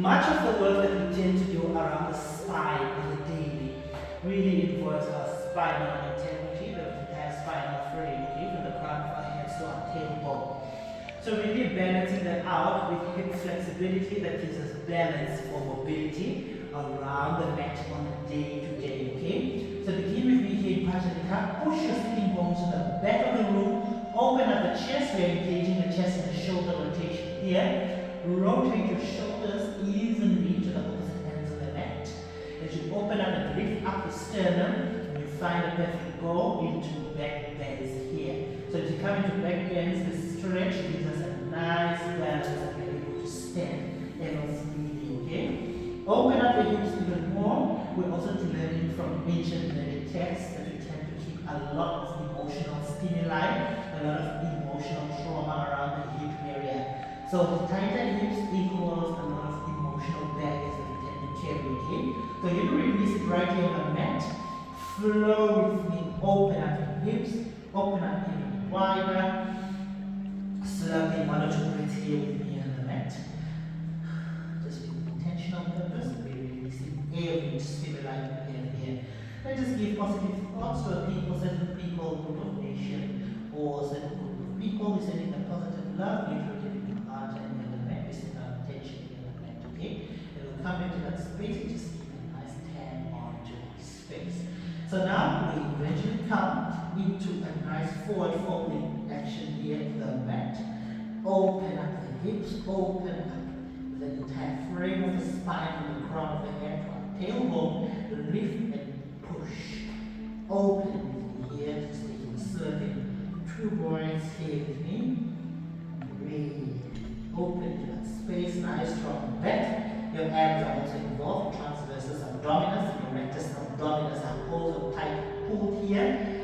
much of the work that we tend to do around the spine on the daily really involves our spinal integrity, the entire spinal frame, okay, from the crown of our heads to our tailbone. So really balancing that out with hip flexibility that gives us balance for mobility around the mat on a day-to-day, okay? So begin with me here in Prasarita. Push your sitting bones to the back of the room. Open up the chest. We're engaging the chest and the shoulder rotation here. Rotate your shoulders evenly to the opposite ends of the mat. As you open up and lift up the sternum, and you find a perfect go into back bends here. So as you come into back bends, the stretch gives us a nice balance and we're able to stand ever freely, okay? Open up the hips even more. We're also learning from ancient medical texts that we tend to keep a lot of emotional stimuli, a lot of emotional trauma around the hip area. So tighter hips equals a lot of emotional baggage that we tend to carry, okay? So you can release it right here on the mat. Flow with me. Open up your hips. Open up even wider. Slowly, 1 or 2 breaths here with me on the mat. Just with intentional purpose, we're releasing every stimuli in here. Let us give positive thoughts to a people, certain people, group of nation, or certain group of people. We're sending a positive love, nutritive in the heart and in the mat. We're sending our attention in the mat, okay? And we'll come into that space and just keep a nice tap onto space. So now we eventually come into a nice forward folding action here in the mat. Open up the hips, open up the entire frame of the spine from the crown of the head to our tailbone. Lift and push. Open here, just taking a circle. 2 points here with me. Breathe. Open to that space, nice strong back. Your abs are also involved. Transversus abdominis and your rectus abdominis are also tight pulled here.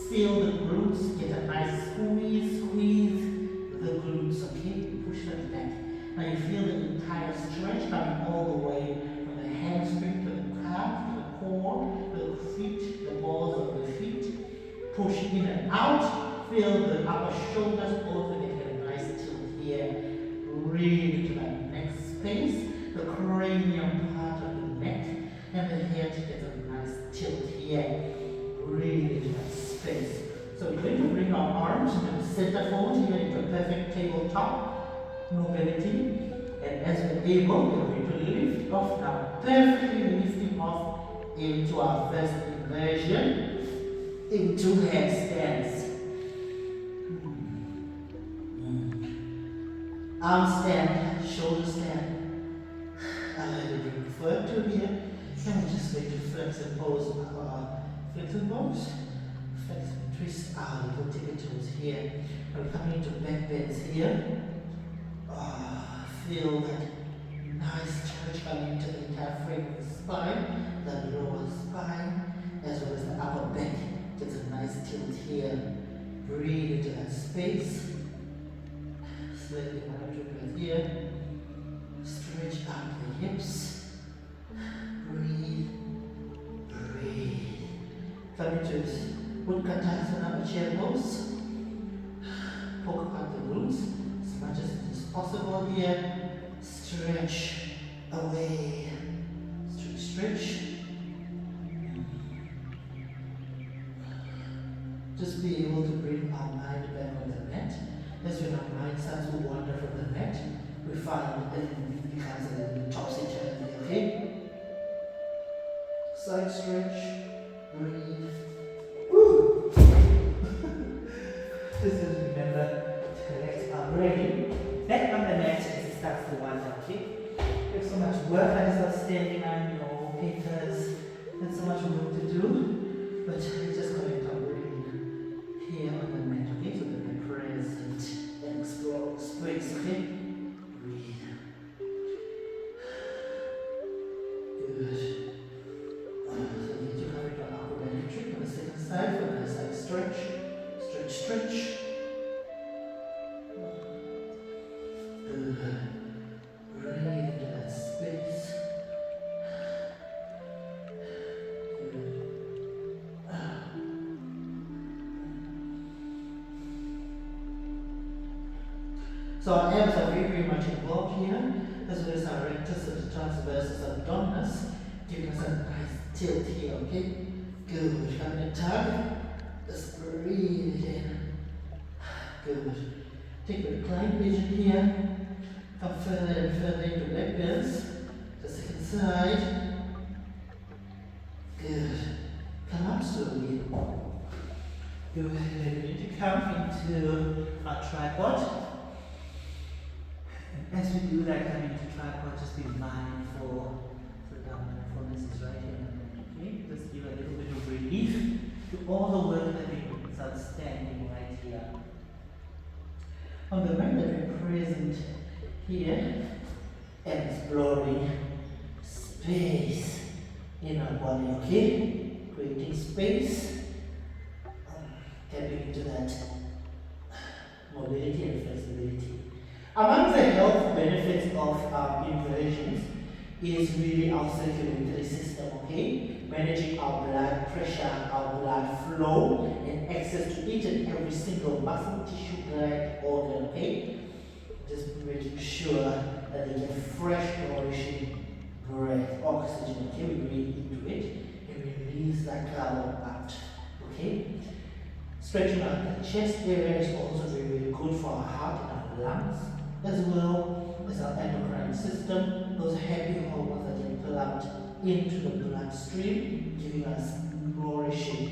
Feel the glutes, get a nice squeeze the glutes, okay? Push them back. Now you feel the entire stretch coming all the way from the hamstring to the calf, to the core, to the feet, the balls of the feet. Push in and out. Feel the upper shoulders also get a nice tilt here. Really to that next space. The cranium part of the neck and the head gets a nice tilt here. Really to that space. So we're going to bring our arms into the center fold here into a perfect tabletop mobility. And as we're able, we're going to lift off now. Perfectly lifting off into our first inversion, into headstands. Arm stand, shoulder stand. Everything referred to here. And we're just going to flex and pose our flex and pose. Flex and twist our little tippy toes here. And we're coming into back bends here. Feel that nice stretch coming into the entire frame of the spine, the lower spine, as well as the upper back. Gets a nice tilt here. Breathe into that space. Slightly 1 or 2 breaths here. Stretch out the hips. Breathe. Breathe. Come into Utkatasana, chair pose. Poke out the glutes as much as it is possible here. Stretch away. Stretch. Just be able to bring our mind back on the mat. As when our mind starts to wander from the mat, we find that it becomes a little topsy-turvy, okay? Side stretch, breathe. Woo! Just remember to collect our brain back on the mat as it starts to wander, okay? We have so much work that is outstanding on your papers, and so much work to do, but we're just collect our brain here on the mat, okay? So that we're present and explore space, okay? Breathe. Good. So need to come into our upper belly trick on the second side for the side stretch. Stretch, stretch. Good. Breathe into that space. Good. So our abs are very, very much involved here, as well as our rectus and transversus abdominis, giving us a nice tilt here, okay? Good. Come and tug. Just breathe in. Good. Take a recline position here. Come further and further into backbends. The second side. Good. Come up slowly. Good. Then we need to come into our tripod. And as we do that, come into tripod, just be mindful. So mindfulness is right here. Okay? Just give a little bit of relief to all the work that is outstanding right here. On the mind that we're present here and exploring space in our body, okay? Creating space, tapping into that mobility and flexibility. Among the health benefits of inversions is really our circulatory system, okay? Managing our blood pressure, our blood flow, and access to each and every single muscle, tissue, gland, organ, okay? Just making sure that they get fresh, nourishing breath, oxygen, okay? We breathe into it and release that carbon out, okay? Stretching out the chest area is also very, very good for our heart and our lungs, as well as our endocrine system, those happy hormones that get pumped into the bloodstream, giving us nourishment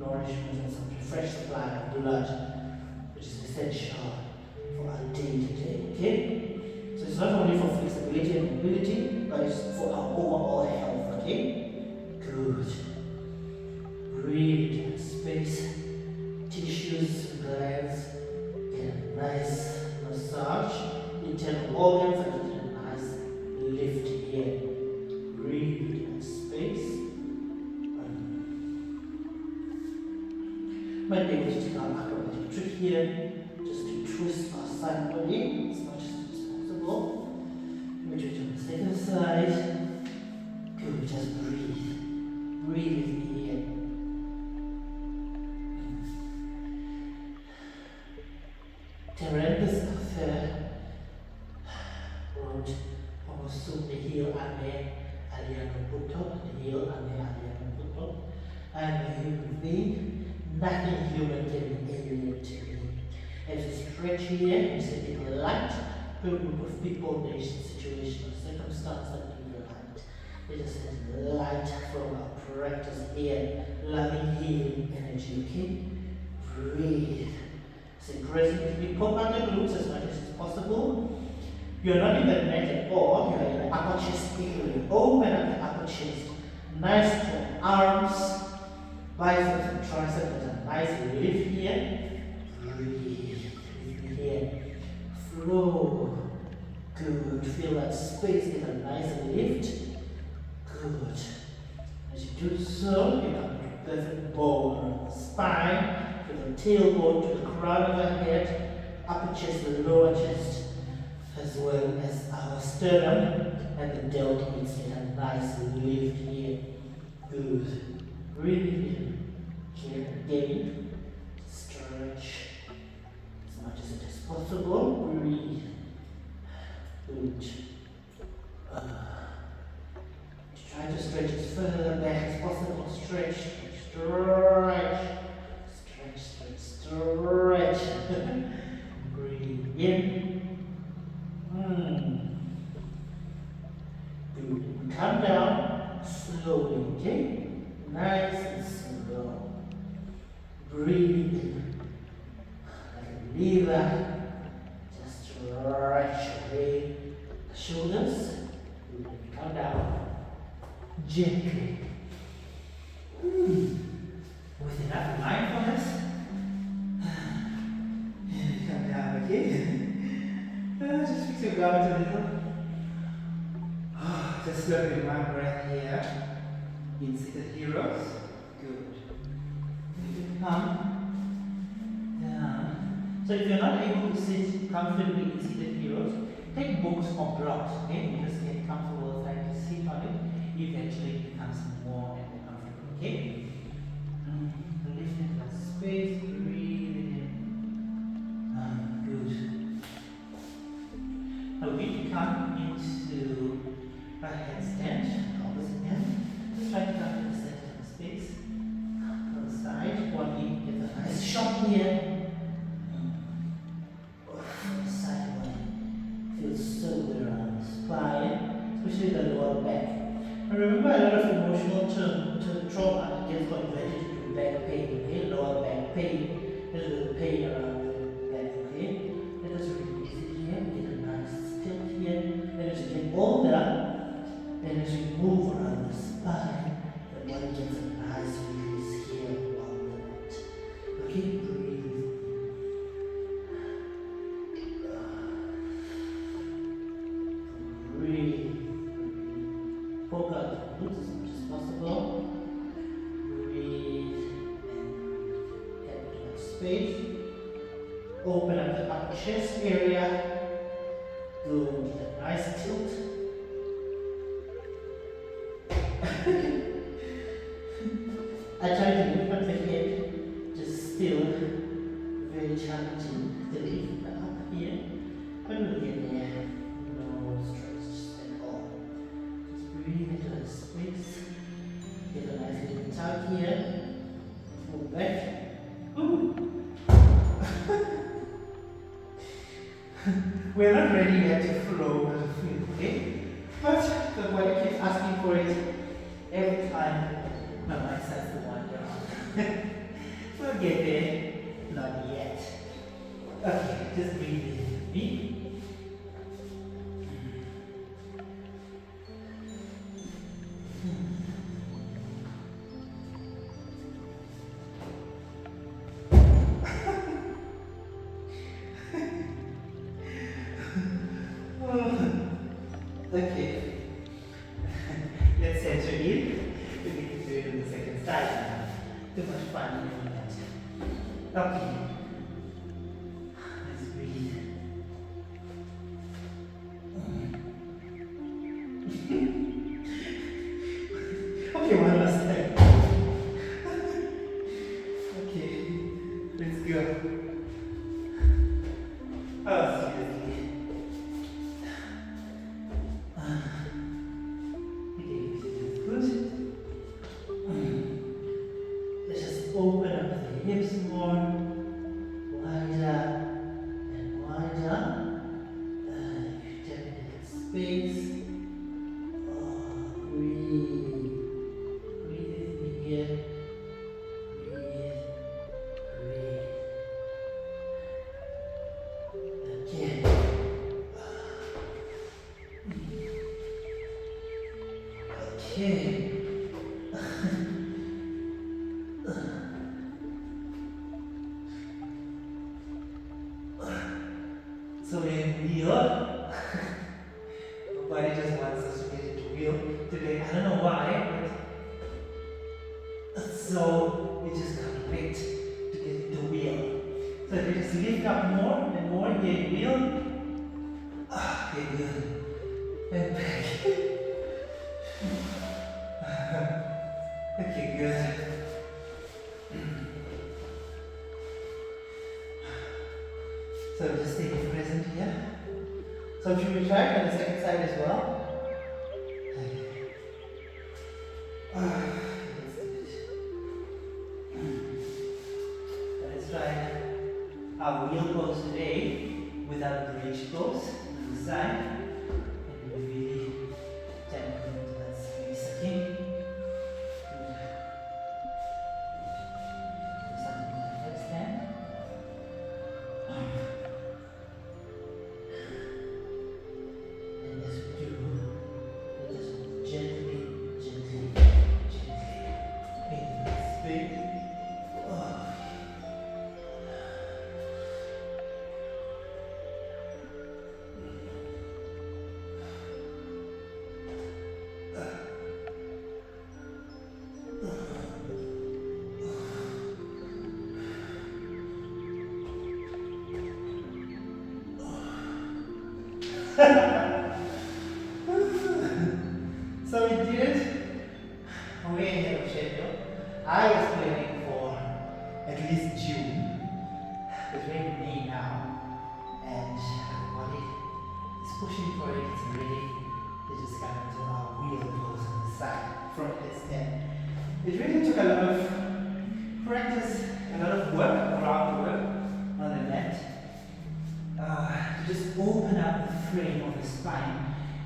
and some fresh supply of blood, which is essential for our day-to-day, okay? So it's not only for flexibility and mobility, but it's for our overall health, okay? Good. Breathe into space, tissues, glands, get a nice massage, internal organs, and get a nice lift here. Breathe in space. Might be able to take our acrobatic trick here, just to twist our side body as much as possible. Retreat on the second side. Good, just breathe. Breathe here. Terendus affair. Wrote almost soon the heel ame aliano butto, the heel ame aliano butto. I'm a human being. Nothing human can be alien to me. As we stretch here, we say in light, to a group of people, nation, situation, circumstance that need the light. It is light from our practice here, loving, healing energy, okay? Breathe. So aggressively poke out the glutes as much as possible. You're not in the neck at all, you're in the upper chest area. Open up the upper chest. Nice strong arms, biceps and triceps with a nice lift here. Breathe. Here. Flow. Good. Feel that space, get a nice lift. Good. As you do so, you come to perfect bow spine. The tailbone to the crown of the head, upper chest, the lower chest, as well as our sternum and the deltoids get a nice lift here. Good. Breathe in. Here again. Stretch as much as it is possible. Breathe. Good. Try to stretch as further back as possible. Stretch. Stretch. Stretch. Breathe in. Good. Come down slowly, okay? Nice and slow. Breathe in. Like a lever. Just stretch away the shoulders. Good. Come down gently. With enough mindfulness. Come down, okay? Just fix your garment a little. Just look at one breath here. In seated heroes. Good. You can come down. So if you're not able to sit comfortably in seated heroes, take books or blocks, okay? You just get comfortable trying to sit on it. Eventually it becomes more and more comfortable, okay? Lift into that space, breathe in. Good. the lower back. And remember, a lot of emotional trauma gets converted into back pain, okay? Lower back pain. This is the pain around the back, okay? Let us release it here, get a nice tilt here. And as you get older, and as you move around the spine, the body gets a nice release here on the neck. Okay, breathe. Poke out the glutes as much as possible. Breathe and head towards space. Open up the upper chest area. Good. A nice tilt. I try to lift up the head, just still very challenging to lift up here. But we'll get there. No stretch at all. Breathe into the space. Get a nice little tug here. Move back. Ooh. We're not ready yet to flow, okay? But the body keeps asking for it every time my mind starts to wander on. We'll get there. Not yet. Okay, just breathe in. Breathe. Okay, let's center in. We need to do it on the second side now. Too much fun doing that. Okay, let's breathe. Okay, one last time. Okay, let's go. Oh, seriously. Let's just open up the hips more, wider and wider. Step into space. Breathe. Breathe in here. Breathe. Breathe. Again. Okay. So in wheel, nobody just wants us to get into wheel today. I don't know why, but so we just can't wait to get into wheel. So if you just lift up more and more here in wheel. Okay, good. And back. Okay, good. So just stay present here. So should we try it on the second side as well? Let's do it. Let's try our wheel pose today without the bridge pose to the side. And we really tap into that space, okay? Something like headstand. And as we do, we just move gently into that space. So we did it way ahead of schedule. I was planning for at least June. It's raining May now, and the body is pushing for it. It's ready. They just got into our wheel pose on the side, front headstand. It really took a lot of practice, a lot of work, ground work on the mat. To just open up the frame of the spine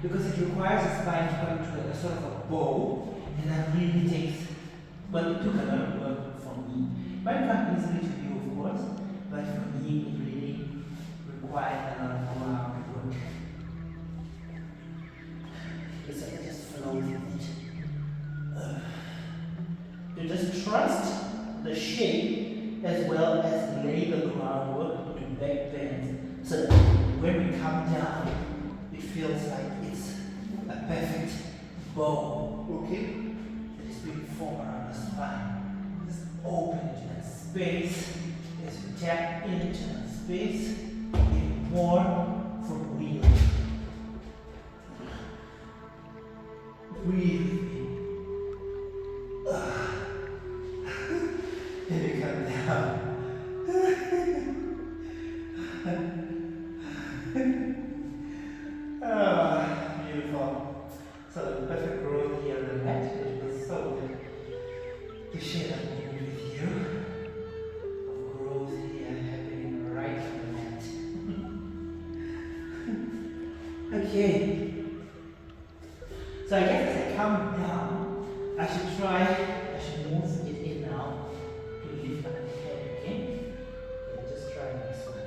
because it requires the spine to come to a sort of a bow, and that really takes, well, it took a lot of work for me. Might come easily to you, of course, but for me, it really required a lot of ground work. So I just flow with it. You just trust the shape as well as lay the groundwork to back bends, so that when we come down, it feels like it's a perfect bow. Okay? This big form around the spine. Just open into that space as you tap into that space, even more for wheel. Breathe in. And you come down. Beautiful. So the perfect growth here on the mat. It was so good to share that moment with you. Of growth here happening right on the mat. Okay. So I guess as I come down, I should move it in now to lift up the head, okay? Just try this one.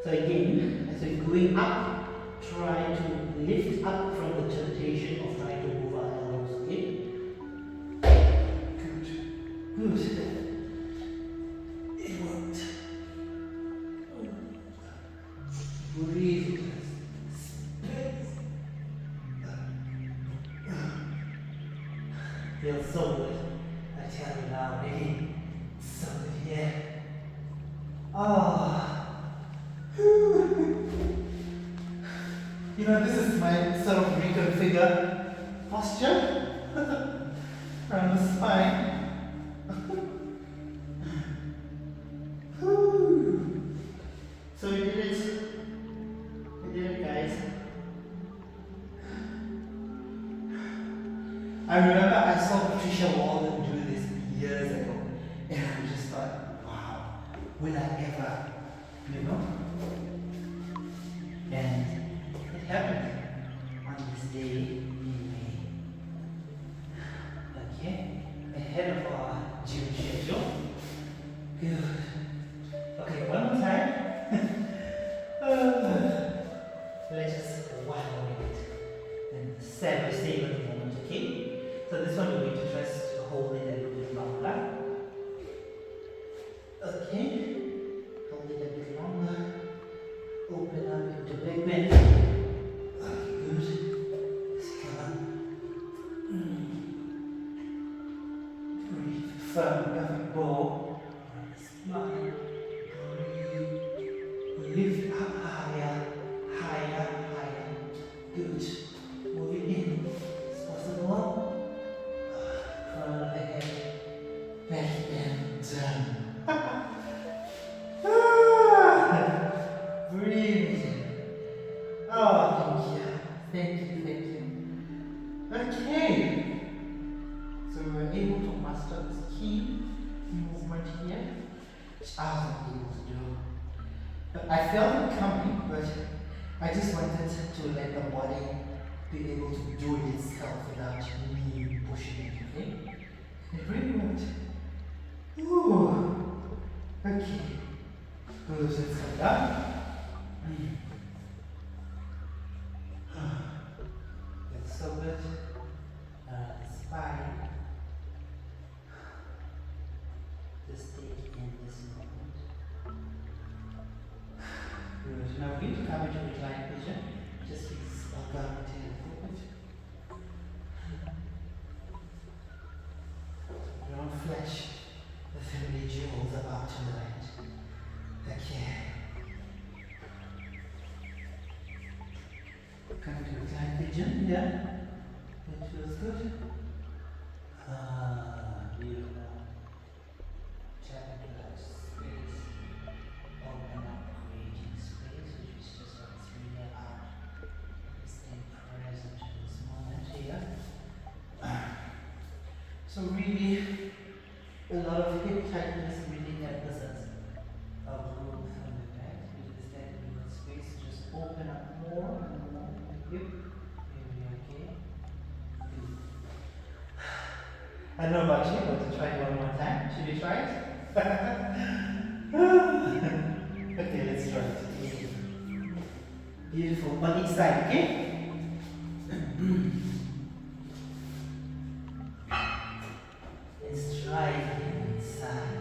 So again, as we're going up, try to lift up from the temptation of trying to move our elbows, okay? Good. It worked. Breathe. Feels so good. I tell you now, really. So good, yeah. You know, this is my sort of reconfigure posture around the spine. So we did it. We did it, guys. I remember I saw Patricia Walden do this years ago, and I just thought, wow, will I ever, you know? And it happened on this day in May. Okay, ahead of our gym schedule. Good. Okay, one more time. Let's just wow it and stay with the moment, okay? So this one we're going to try to hold it a little bit longer. Okay, hold it a bit longer. Open up into back bend. Okay, good. Come on. Breathe. Firm, perfect bow. Smile. Breathe. Lift up higher, higher, higher. Good. Moving in. It's possible. Front of the head. Back and down. Breathe. Oh, thank you. Okay. So we were able to master this key movement here, which I wasn't able to do. But I felt it coming, but I just wanted to let the body be able to do it itself without me pushing it, okay? It really worked. Ooh. Okay. Good, let's come down. That's so good. Spine. Just stay in this moment. Good. Now we're going to come into recline position. Just please welcome the tail forward. Don't flash the family jewels about tonight. Okay. Come to recline pigeon, yeah? That feels good. Beautiful. Tap into that space. Open up, creating space, which is just what's really about. Stay present in this moment here. So really, a lot of hip tightness really episodes of growth from the back. We just that we will I don't know about you, but to try it one more time. Should we try it? Okay, let's try it. Beautiful. On each side, okay? Let's try it inside.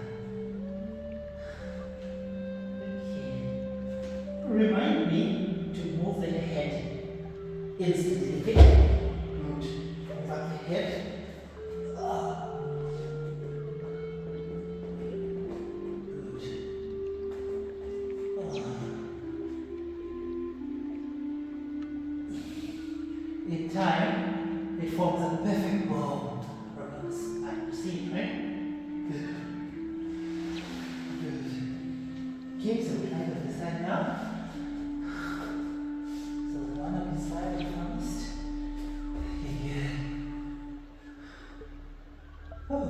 Okay. Remind me to move the head instantly. Okay? Good. Move up the head. In time, it forms a perfect bow around the spine. See it, right? Good. Good. Okay, so we try to side now. So one on the side I promised. Okay, good. Oh.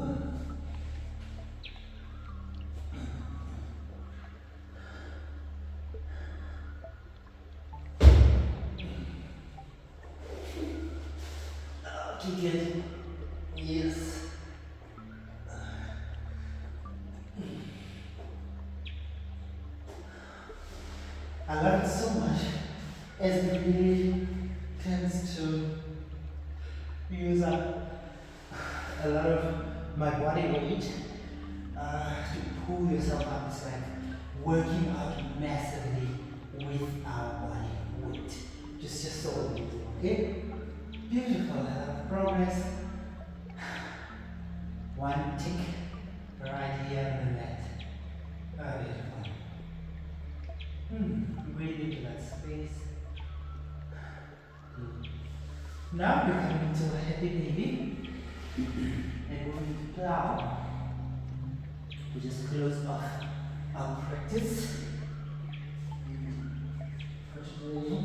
Okay, good. Yes. I love it so much as it really tends to use up a lot of my body weight to pull yourself up. It's like working out massively with our body weight. Just so beautiful, okay? Beautiful, I love progress. One tick right here on the mat. Oh, beautiful. Breathe into that space. Now we're coming to a happy baby. And we're going to plow. We just close off our practice. Push through.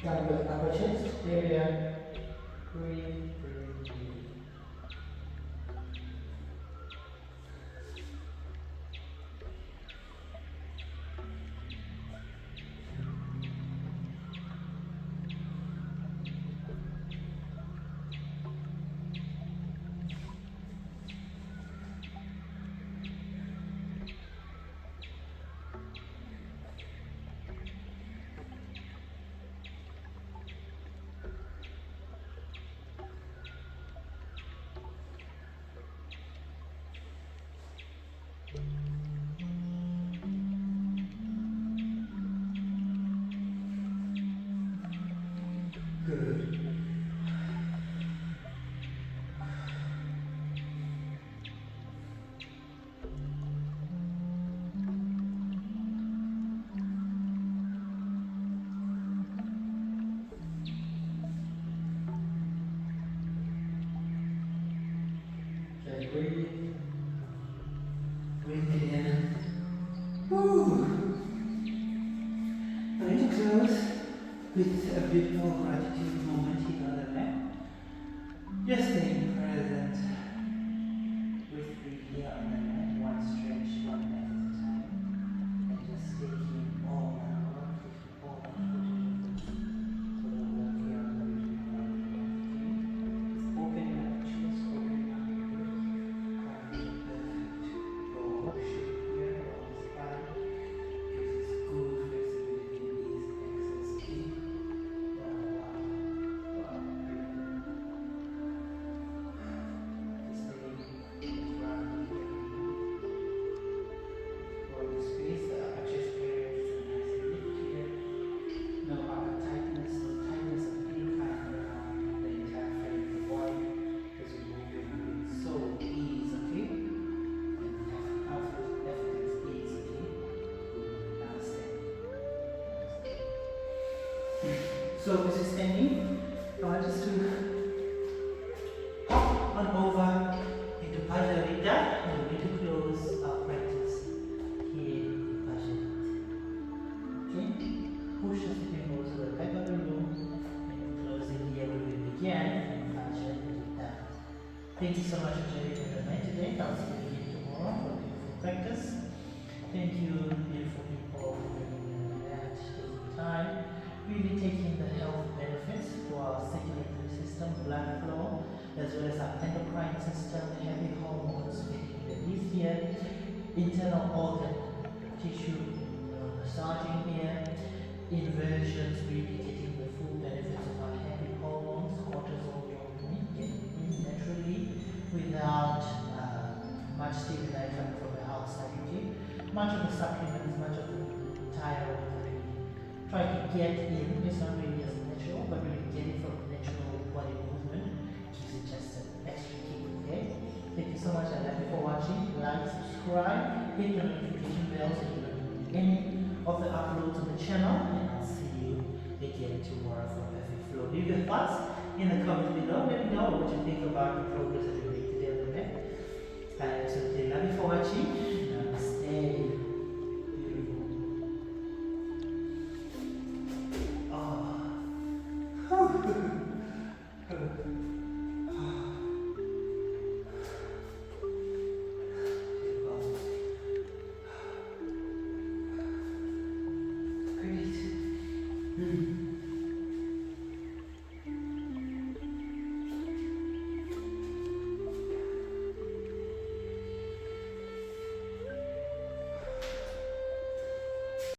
Down with upper chest area. Breathe, breathe, breathe. Good. Okay, breathe. Breathe in. Woo. I need to close with a beautiful gratitude moment here on the mat. Just staying present with the here on the mat, one stretch, one mat at a time, and just taking all my work, all my footage so that we're here on the beautiful just opening up the chest, opening up the breath, coming to perfect flow shape here on the spine. Gives us good flexibility in these excess key. So this is ending. I want us to hop on over into Prasarita and we're going to close our practice here in Prasarita. Okay? Push us again over to the back of the room and close it here where we began in Prasarita. Thank you so much for joining me today. I'll see you again tomorrow for beautiful practice. Thank you, beautiful people, for bringing me that. time, really taking the health benefits to our circulatory system, blood flow, as well as our endocrine system, heavy hormones, making it easier, internal organ tissue, massaging here, inversions, really getting the full benefits of our heavy hormones, cortisol, dopamine, getting in naturally without much stimuli coming from the outside. Much of the supplements, much of the thyroid that we try to get in, it's not really as natural, but really get it from natural body movement, gives it just an extra kick, okay? Thank you so much, I love you for watching. Like, subscribe, hit the notification bell so you don't miss any of the uploads on the channel, and I'll see you again tomorrow for Perfect Flow. Leave your thoughts in the comments below. Let me know what you think about the progress that you made today on the net. So, love you for watching.